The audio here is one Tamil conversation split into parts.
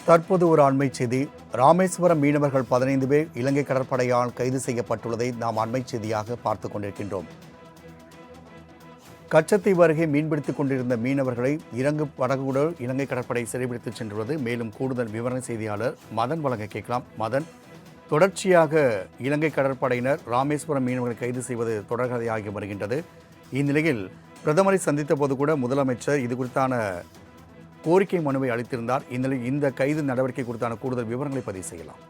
தற்போது ஒரு அண்மை செய்தி. ராமேஸ்வரம் மீனவர்கள் 15 பேர் இலங்கை கடற்படையால் கைது செய்யப்பட்டுள்ளதை நாம் அண்மை செய்தியாக பார்த்துக் கொண்டிருக்கின்றோம். கச்சத்தீவு அருகே மீன்பிடித்துக் கொண்டிருந்த மீனவர்களை இறங்கு படகுடன் இலங்கை கடற்படை சிறைபிடித்துச் சென்றுள்ளது. மேலும் கூடுதல் விவரண செய்தியாளர் மதன் வழங்க கேட்கலாம். மதன், தொடர்ச்சியாக இலங்கை கடற்படையினர் ராமேஸ்வரம் மீனவர்களை கைது செய்வது தொடர்கதையாகி வருகின்றது. இந்நிலையில் பிரதமரை சந்தித்த போது கூட முதலமைச்சர் இது குறித்தான கோரிக்கை மனுவை அளித்திருந்தார். இந்நிலையில் இந்த கைது நடவடிக்கை குறித்தான கூடுதல் விவரங்களை பதிவு செய்யலாம்.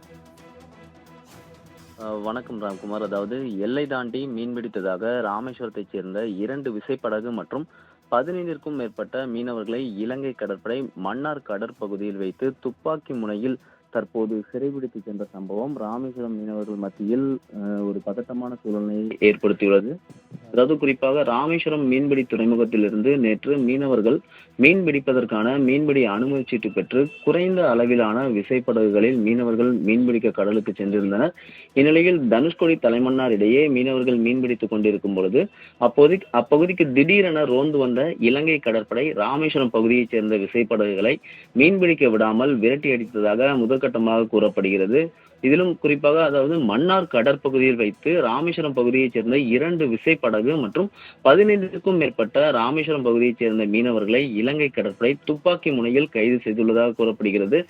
வணக்கம் ராம்குமார். அதாவது எல்லை தாண்டி மீன்பிடித்ததாக ராமேஸ்வரத்தைச் சேர்ந்த 2 விசைப்படகு மற்றும் 15ற்கும் மேற்பட்ட மீனவர்களை இலங்கை கடற்படை மன்னார் கடற்பகுதியில் வைத்து துப்பாக்கி முனையில் தற்போது சிறைபிடித்து சென்ற சம்பவம் ராமேஸ்வரம் மீனவர்கள் மத்தியில் ஒரு பதட்டமான சூழலை ஏற்படுத்தியுள்ளது. அதாவது குறிப்பாக ராமேஸ்வரம் மீன்பிடி துறைமுகத்திலிருந்து நேற்று மீனவர்கள் மீன்பிடிப்பதற்கான மீன்பிடி அனுமதி சீட்டு பெற்று குறைந்த அளவிலான விசைப்படகுகளில் மீனவர்கள் மீன்பிடிக்க கடலுக்கு சென்றிருந்தனர். இந்நிலையில் தனுஷ்கோடி தலைமன்னார் இடையே மீனவர்கள் மீன்பிடித்துக் கொண்டிருக்கும் பொழுது அப்பகுதிக்கு திடீரென ரோந்து வந்த இலங்கை கடற்படை ராமேஸ்வரம் பகுதியைச் சேர்ந்த விசைப்படகுகளை மீன்பிடிக்க விடாமல் விரட்டி அடித்ததாக முதற்கட்டமாக கூறப்படுகிறது. இதிலும் குறிப்பாக அதாவது மன்னார் கடற்பகுதியில் வைத்து ராமேஸ்வரம் பகுதியைச் சேர்ந்த 2 விசைப்படகு மற்றும் 15ற்கும் மேற்பட்ட ராமேஸ்வரம் பகுதியைச் சேர்ந்த மீனவர்களை இலங்கை கடற்படை துப்பாக்கி முனையில் கைது செய்துள்ளதாக கூறப்படுகிறது.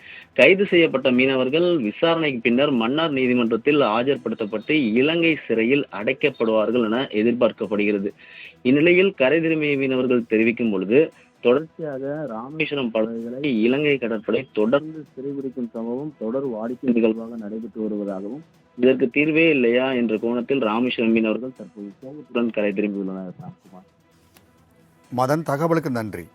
கைது செய்யப்பட்ட மீனவர்கள் விசாரணைக்கு பின்னர் மன்னார் நீதிமன்றத்தில் ஆஜர்படுத்தப்பட்டு இலங்கை சிறையில் அடைக்கப்படுவார்கள் என எதிர்பார்க்கப்படுகிறது. இந்நிலையில் கரை திரும்பிய மீனவர்கள் தெரிவிக்கும் பொழுது தொடர்ச்சியாக ராமேஸ்வரம் படகுகளை இலங்கை கடற்படை தொடர்ந்து சிறைபிடிக்கும் சம்பவம் தொடர் வாடிக்கை நிகழ்வாக நடைபெற்று வருவதாகவும் இதற்கு தீர்வே இல்லையா என்ற கோணத்தில் ராமேஸ்வரம் மீனவர்கள் தற்போது சோகத்துடன் கரை திரும்பியுள்ளனர். மதன், தகவலுக்கு நன்றி.